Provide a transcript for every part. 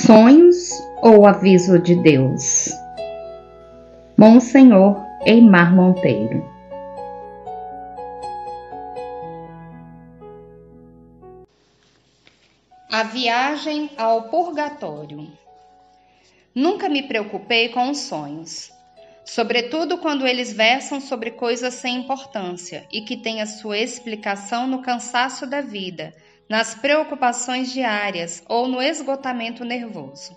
Sonhos ou aviso de Deus? Monsenhor Eimar Monteiro. A viagem ao purgatório. Nunca me preocupei com os sonhos, sobretudo quando eles versam sobre coisas sem importância e que têm a sua explicação no cansaço da vida, nas preocupações diárias ou no esgotamento nervoso.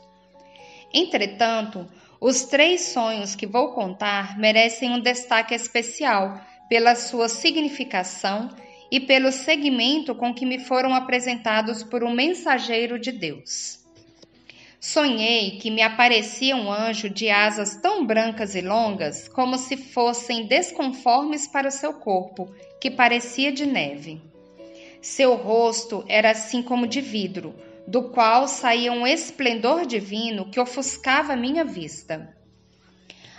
Entretanto, os 3 sonhos que vou contar merecem um destaque especial pela sua significação e pelo segmento com que me foram apresentados por um mensageiro de Deus. Sonhei que me aparecia um anjo de asas tão brancas e longas como se fossem desconformes para o seu corpo, que parecia de neve. Seu rosto era assim como de vidro, do qual saía um esplendor divino que ofuscava minha vista.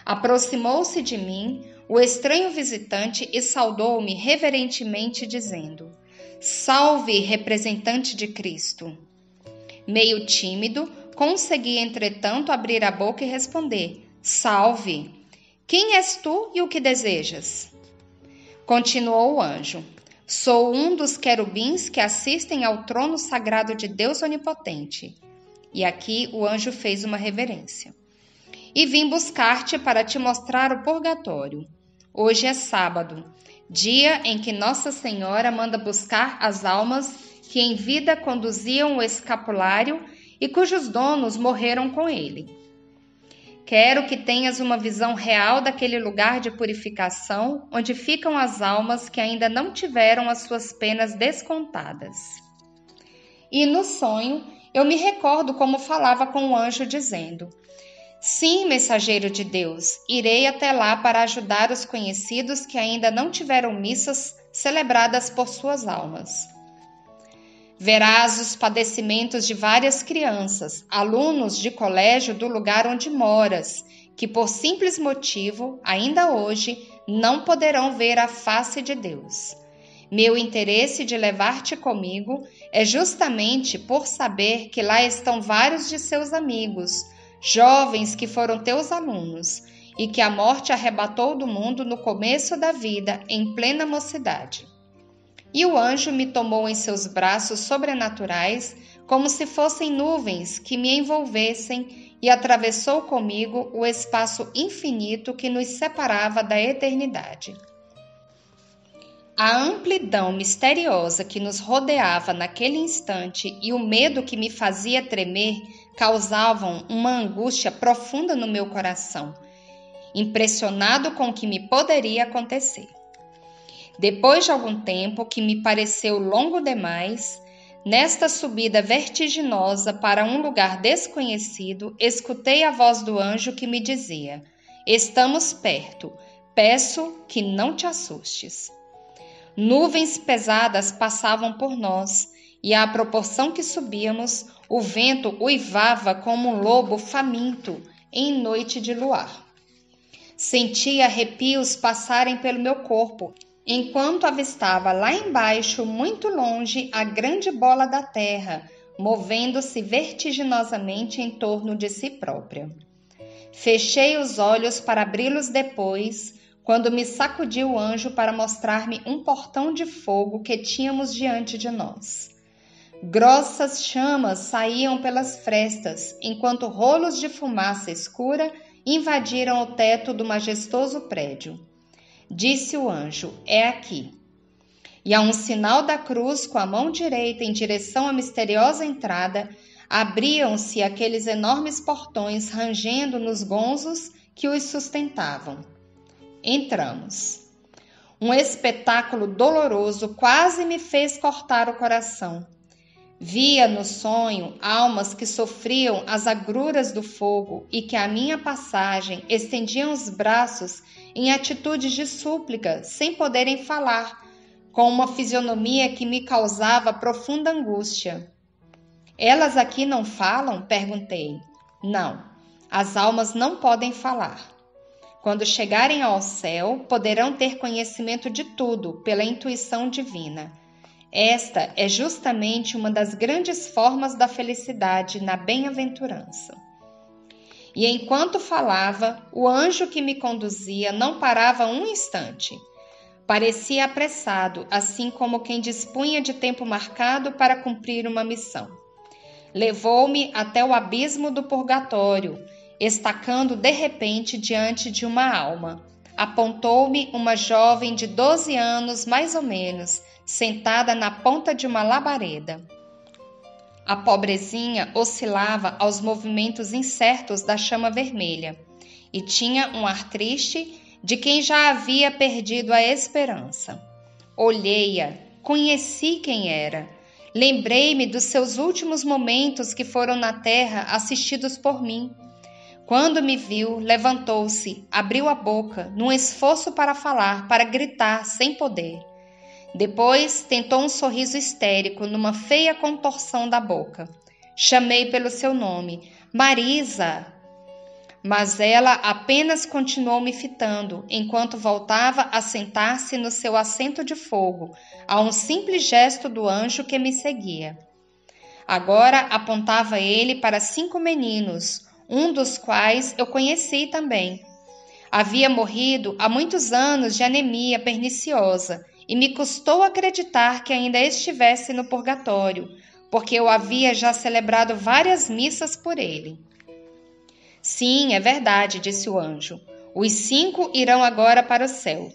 Aproximou-se de mim o estranho visitante e saudou-me reverentemente, dizendo: "Salve, representante de Cristo!" Meio tímido, consegui, entretanto, abrir a boca e responder: "Salve! Quem és tu e o que desejas?" Continuou o anjo: "Sou um dos querubins que assistem ao trono sagrado de Deus Onipotente." E aqui o anjo fez uma reverência. "E vim buscar-te para te mostrar o purgatório. Hoje é sábado, dia em que Nossa Senhora manda buscar as almas que em vida conduziam o escapulário e cujos donos morreram com ele. Quero que tenhas uma visão real daquele lugar de purificação onde ficam as almas que ainda não tiveram as suas penas descontadas." E no sonho eu me recordo como falava com o anjo dizendo: "Sim, mensageiro de Deus, irei até lá para ajudar os conhecidos que ainda não tiveram missas celebradas por suas almas. Verás os padecimentos de várias crianças, alunos de colégio do lugar onde moras, que por simples motivo, ainda hoje, não poderão ver a face de Deus. Meu interesse de levar-te comigo é justamente por saber que lá estão vários de seus amigos, jovens que foram teus alunos, e que a morte arrebatou do mundo no começo da vida, em plena mocidade." E o anjo me tomou em seus braços sobrenaturais, como se fossem nuvens que me envolvessem, e atravessou comigo o espaço infinito que nos separava da eternidade. A amplidão misteriosa que nos rodeava naquele instante e o medo que me fazia tremer causavam uma angústia profunda no meu coração, impressionado com o que me poderia acontecer. Depois de algum tempo, que me pareceu longo demais, nesta subida vertiginosa para um lugar desconhecido, escutei a voz do anjo que me dizia: "Estamos perto, peço que não te assustes." Nuvens pesadas passavam por nós, e à proporção que subíamos, o vento uivava como um lobo faminto em noite de luar. Sentia arrepios passarem pelo meu corpo, enquanto avistava lá embaixo, muito longe, a grande bola da terra, movendo-se vertiginosamente em torno de si própria. Fechei os olhos para abri-los depois, quando me sacudiu o anjo para mostrar-me um portão de fogo que tínhamos diante de nós. Grossas chamas saíam pelas frestas, enquanto rolos de fumaça escura invadiram o teto do majestoso prédio. Disse o anjo: "É aqui." E a um sinal da cruz com a mão direita em direção à misteriosa entrada, abriam-se aqueles enormes portões rangendo nos gonzos que os sustentavam. Entramos. Um espetáculo doloroso quase me fez cortar o coração. Via no sonho almas que sofriam as agruras do fogo e que à minha passagem estendiam os braços em atitudes de súplica, sem poderem falar, com uma fisionomia que me causava profunda angústia. "Elas aqui não falam?" perguntei. "Não, as almas não podem falar. Quando chegarem ao céu, poderão ter conhecimento de tudo pela intuição divina. Esta é justamente uma das grandes formas da felicidade na bem-aventurança. E enquanto falava, o anjo que me conduzia não parava um instante. Parecia apressado, assim como quem dispunha de tempo marcado para cumprir uma missão. Levou-me até o abismo do purgatório, estacando de repente diante de uma alma. Apontou-me uma jovem de 12 anos, mais ou menos, sentada na ponta de uma labareda. A pobrezinha oscilava aos movimentos incertos da chama vermelha e tinha um ar triste de quem já havia perdido a esperança. Olhei-a, conheci quem era. Lembrei-me dos seus últimos momentos que foram na terra assistidos por mim. Quando me viu, levantou-se, abriu a boca, num esforço para falar, para gritar, sem poder. Depois tentou um sorriso histérico numa feia contorção da boca. Chamei pelo seu nome, Marisa! Mas ela apenas continuou me fitando, enquanto voltava a sentar-se no seu assento de fogo, a um simples gesto do anjo que me seguia. Agora apontava ele para 5 meninos, um dos quais eu conheci também. Havia morrido há muitos anos de anemia perniciosa e me custou acreditar que ainda estivesse no purgatório, porque eu havia já celebrado várias missas por ele. Sim, é verdade, disse o anjo. Os 5 irão agora para o céu.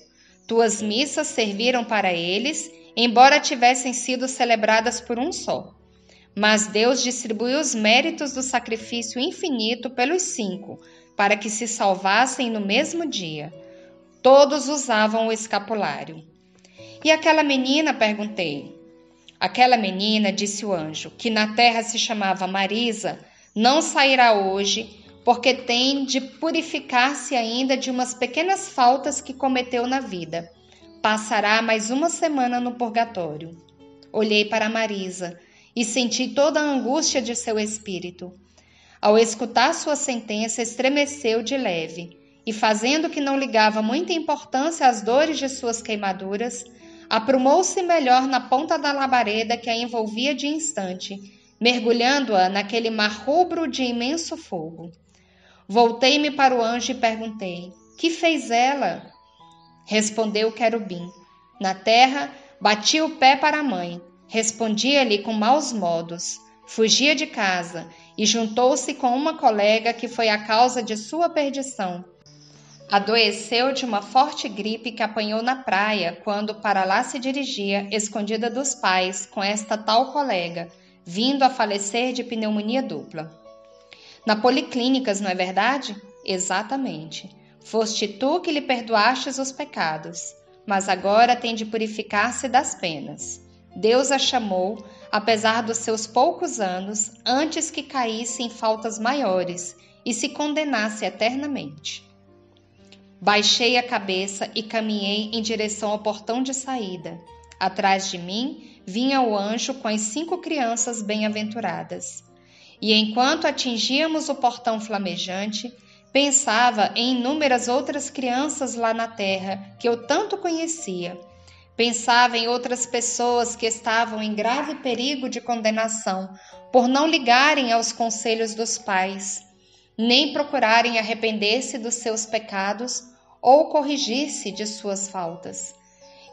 Tuas missas serviram para eles, embora tivessem sido celebradas por um só. Mas Deus distribuiu os méritos do sacrifício infinito pelos 5, para que se salvassem no mesmo dia. Todos usavam o escapulário. E aquela menina? Perguntei. Aquela menina, disse o anjo, que na terra se chamava Marisa, não sairá hoje, porque tem de purificar-se ainda de umas pequenas faltas que cometeu na vida. Passará mais uma semana no purgatório. Olhei para Marisa e senti toda a angústia de seu espírito. Ao escutar sua sentença, estremeceu de leve, e fazendo que não ligava muita importância às dores de suas queimaduras, aprumou-se melhor na ponta da labareda que a envolvia de instante, mergulhando-a naquele mar rubro de imenso fogo. Voltei-me para o anjo e perguntei, que fez ela? Respondeu o querubim. Na terra, batia o pé para a mãe, respondia-lhe com maus modos, fugia de casa e juntou-se com uma colega que foi a causa de sua perdição. Adoeceu de uma forte gripe que apanhou na praia quando para lá se dirigia, escondida dos pais, com esta tal colega, vindo a falecer de pneumonia dupla. Na policlínicas, não é verdade? Exatamente. Foste tu que lhe perdoastes os pecados, mas agora tem de purificar-se das penas. Deus a chamou, apesar dos seus poucos anos, antes que caísse em faltas maiores e se condenasse eternamente. Baixei a cabeça e caminhei em direção ao portão de saída. Atrás de mim vinha o anjo com as 5 crianças bem-aventuradas. E enquanto atingíamos o portão flamejante, pensava em inúmeras outras crianças lá na terra que eu tanto conhecia. Pensava em outras pessoas que estavam em grave perigo de condenação por não ligarem aos conselhos dos pais, nem procurarem arrepender-se dos seus pecados ou corrigir-se de suas faltas.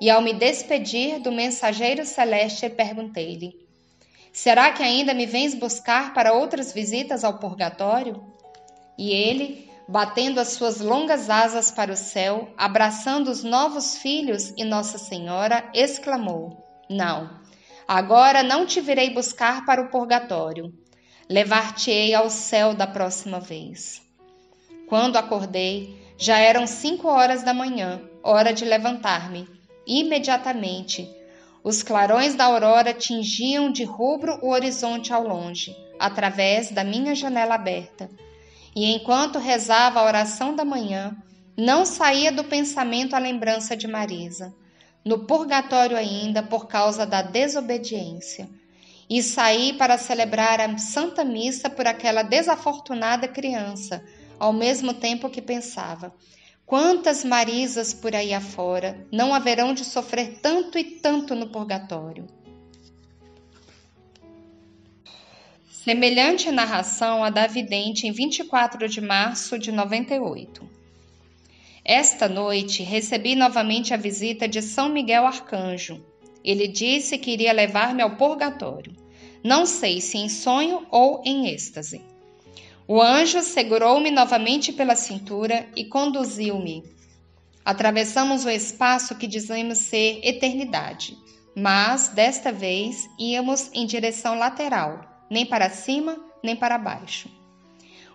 E ao me despedir do mensageiro celeste, perguntei-lhe, será que ainda me vens buscar para outras visitas ao purgatório? E ele, batendo as suas longas asas para o céu, abraçando os novos filhos e Nossa Senhora, exclamou, não, agora não te virei buscar para o purgatório, levar-te-ei ao céu da próxima vez. Quando acordei, já eram 5 horas da manhã, hora de levantar-me. Imediatamente, os clarões da aurora tingiam de rubro o horizonte ao longe, através da minha janela aberta. E enquanto rezava a oração da manhã, não saía do pensamento a lembrança de Marisa, no purgatório ainda por causa da desobediência. E saí para celebrar a Santa Missa por aquela desafortunada criança, ao mesmo tempo que pensava, quantas Marisas por aí afora não haverão de sofrer tanto e tanto no purgatório? Semelhante narração à da vidente em 24 de março de 98. Esta noite recebi novamente a visita de São Miguel Arcanjo. Ele disse que iria levar-me ao purgatório. Não sei se em sonho ou em êxtase. O anjo segurou-me novamente pela cintura e conduziu-me. Atravessamos o espaço que dizemos ser eternidade, mas desta vez íamos em direção lateral, nem para cima, nem para baixo.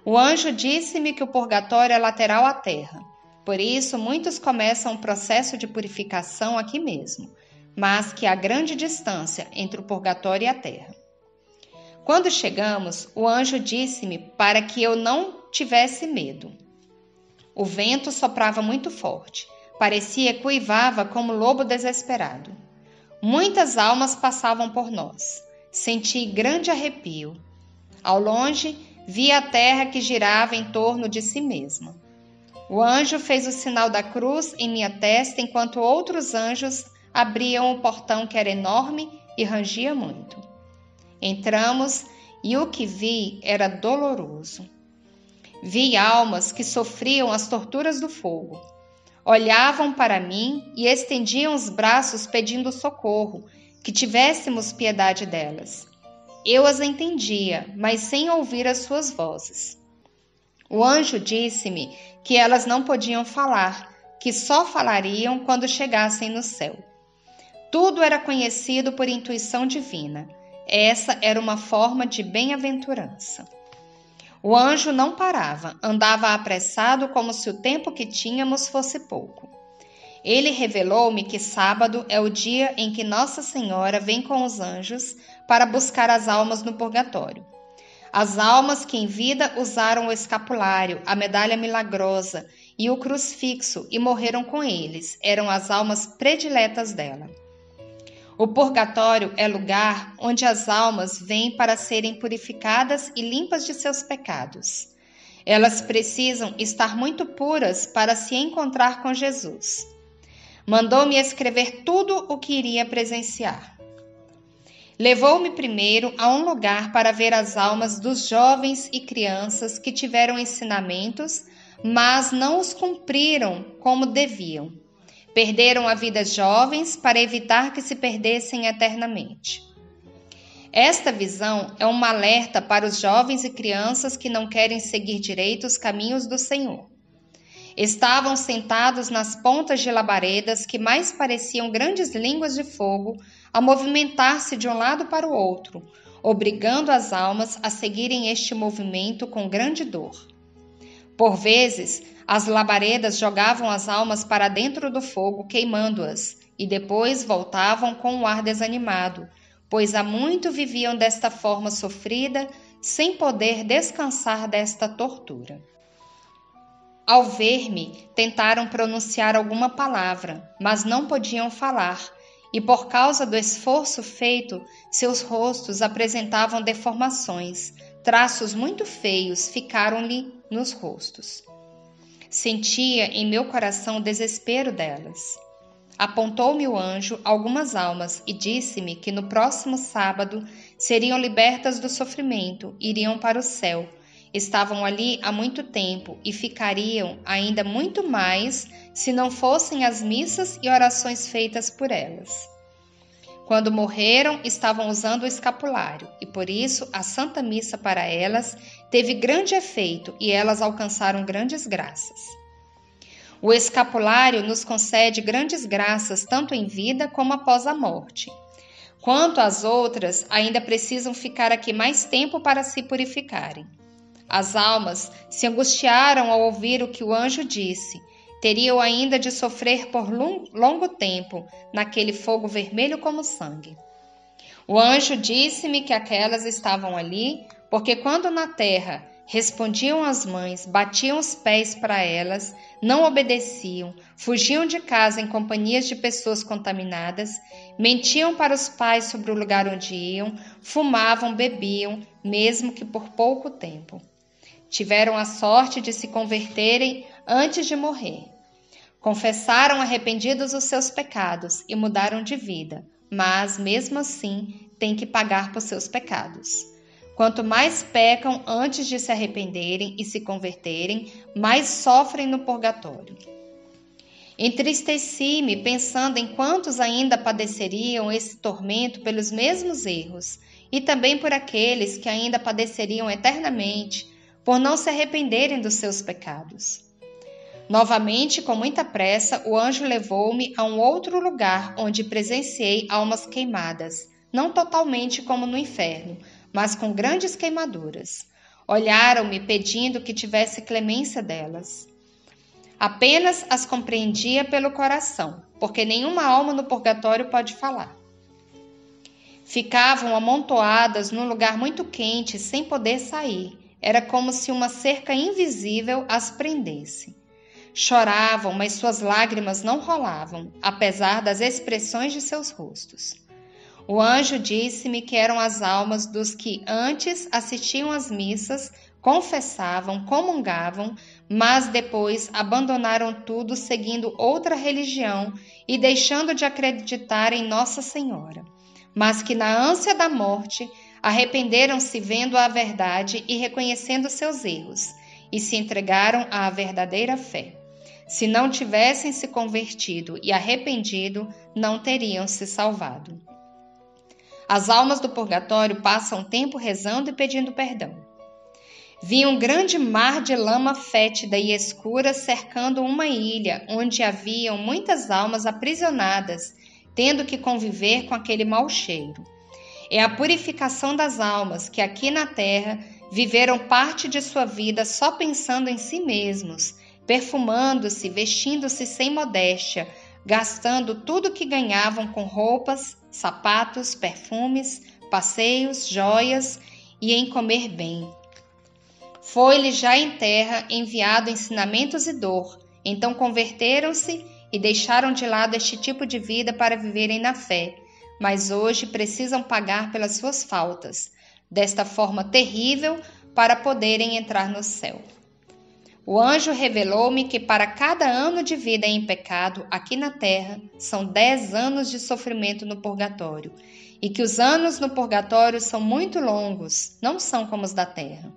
O anjo disse-me que o purgatório é lateral à terra. Por isso, muitos começam o processo de purificação aqui mesmo, mas que há grande distância entre o purgatório e a terra. Quando chegamos, o anjo disse-me para que eu não tivesse medo. O vento soprava muito forte, parecia que uivava como lobo desesperado. Muitas almas passavam por nós. Senti grande arrepio. Ao longe, vi a terra que girava em torno de si mesma. O anjo fez o sinal da cruz em minha testa, enquanto outros anjos abriam o portão que era enorme e rangia muito. Entramos e o que vi era doloroso. Vi almas que sofriam as torturas do fogo. Olhavam para mim e estendiam os braços pedindo socorro, que tivéssemos piedade delas. Eu as entendia, mas sem ouvir as suas vozes. O anjo disse-me que elas não podiam falar, que só falariam quando chegassem no céu. Tudo era conhecido por intuição divina. Essa era uma forma de bem-aventurança. O anjo não parava, andava apressado como se o tempo que tínhamos fosse pouco. Ele revelou-me que sábado é o dia em que Nossa Senhora vem com os anjos para buscar as almas no purgatório. As almas que em vida usaram o escapulário, a medalha milagrosa e o crucifixo e morreram com eles, eram as almas prediletas dela. O purgatório é lugar onde as almas vêm para serem purificadas e limpas de seus pecados. Elas precisam estar muito puras para se encontrar com Jesus. Mandou-me escrever tudo o que iria presenciar. Levou-me primeiro a um lugar para ver as almas dos jovens e crianças que tiveram ensinamentos, mas não os cumpriram como deviam. Perderam a vida jovens para evitar que se perdessem eternamente. Esta visão é um alerta para os jovens e crianças que não querem seguir direito os caminhos do Senhor. Estavam sentados nas pontas de labaredas que mais pareciam grandes línguas de fogo a movimentar-se de um lado para o outro, obrigando as almas a seguirem este movimento com grande dor. Por vezes, as labaredas jogavam as almas para dentro do fogo, queimando-as, e depois voltavam com um ar desanimado, pois há muito viviam desta forma sofrida, sem poder descansar desta tortura. Ao ver-me, tentaram pronunciar alguma palavra, mas não podiam falar, e por causa do esforço feito, seus rostos apresentavam deformações, traços muito feios ficaram-lhe nos rostos. Sentia em meu coração o desespero delas. Apontou-me o anjo algumas almas e disse-me que no próximo sábado seriam libertas do sofrimento, iriam para o céu. Estavam ali há muito tempo e ficariam ainda muito mais se não fossem as missas e orações feitas por elas. Quando morreram, estavam usando o escapulário e por isso a Santa Missa para elas teve grande efeito e elas alcançaram grandes graças. O escapulário nos concede grandes graças tanto em vida como após a morte. Quanto às outras, ainda precisam ficar aqui mais tempo para se purificarem. As almas se angustiaram ao ouvir o que o anjo disse. Teriam ainda de sofrer por longo tempo naquele fogo vermelho como sangue. O anjo disse-me que aquelas estavam ali porque quando na terra respondiam às mães, batiam os pés para elas, não obedeciam, fugiam de casa em companhias de pessoas contaminadas, mentiam para os pais sobre o lugar onde iam, fumavam, bebiam, mesmo que por pouco tempo. Tiveram a sorte de se converterem antes de morrer. Confessaram arrependidos os seus pecados e mudaram de vida, mas, mesmo assim, têm que pagar por seus pecados. Quanto mais pecam antes de se arrependerem e se converterem, mais sofrem no purgatório. Entristeci-me pensando em quantos ainda padeceriam esse tormento pelos mesmos erros, e também por aqueles que ainda padeceriam eternamente por não se arrependerem dos seus pecados. Novamente, com muita pressa, o anjo levou-me a um outro lugar onde presenciei almas queimadas, não totalmente como no inferno, mas com grandes queimaduras. Olharam-me pedindo que tivesse clemência delas. Apenas as compreendia pelo coração, porque nenhuma alma no purgatório pode falar. Ficavam amontoadas num lugar muito quente, sem poder sair. Era como se uma cerca invisível as prendesse. Choravam, mas suas lágrimas não rolavam, apesar das expressões de seus rostos. O anjo disse-me que eram as almas dos que antes assistiam às missas, confessavam, comungavam, mas depois abandonaram tudo seguindo outra religião e deixando de acreditar em Nossa Senhora, mas que na ânsia da morte arrependeram-se vendo a verdade e reconhecendo seus erros, e se entregaram à verdadeira fé. Se não tivessem se convertido e arrependido, não teriam se salvado. As almas do purgatório passam tempo rezando e pedindo perdão. Vi um grande mar de lama fétida e escura cercando uma ilha, onde haviam muitas almas aprisionadas, tendo que conviver com aquele mau cheiro. É a purificação das almas que aqui na terra viveram parte de sua vida só pensando em si mesmos, perfumando-se, vestindo-se sem modéstia, gastando tudo que ganhavam com roupas, sapatos, perfumes, passeios, joias e em comer bem. Foi-lhe já em terra enviado ensinamentos e dor, então converteram-se e deixaram de lado este tipo de vida para viverem na fé, mas hoje precisam pagar pelas suas faltas, desta forma terrível, para poderem entrar no céu. O anjo revelou-me que para cada ano de vida em pecado aqui na terra, são 10 anos de sofrimento no purgatório, e que os anos no purgatório são muito longos, não são como os da terra.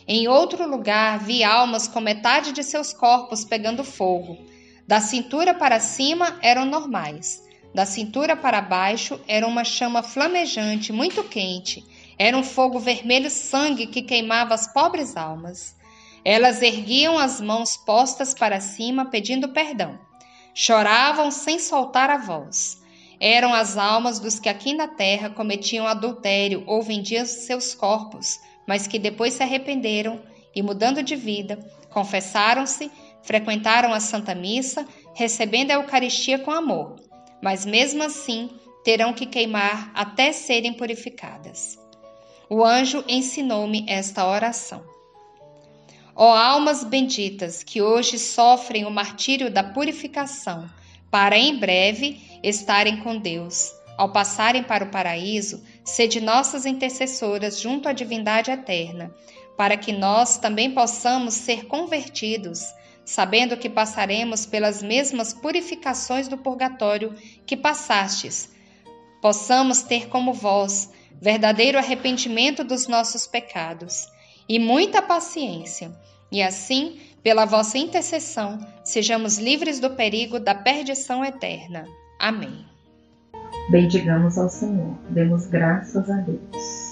Em outro lugar, vi almas com metade de seus corpos pegando fogo. Da cintura para cima eram normais, da cintura para baixo era uma chama flamejante, muito quente, era um fogo vermelho sangue que queimava as pobres almas. Elas erguiam as mãos postas para cima, pedindo perdão. Choravam sem soltar a voz. Eram as almas dos que aqui na terra cometiam adultério ou vendiam seus corpos, mas que depois se arrependeram e, mudando de vida, confessaram-se, frequentaram a Santa Missa, recebendo a Eucaristia com amor, mas mesmo assim terão que queimar até serem purificadas. O anjo ensinou-me esta oração. Ó almas benditas que hoje sofrem o martírio da purificação, para em breve estarem com Deus, ao passarem para o paraíso, sede nossas intercessoras junto à divindade eterna, para que nós também possamos ser convertidos, sabendo que passaremos pelas mesmas purificações do purgatório que passastes, possamos ter como vós verdadeiro arrependimento dos nossos pecados e muita paciência, e assim, pela vossa intercessão, sejamos livres do perigo da perdição eterna. Amém. Bendigamos ao Senhor, demos graças a Deus.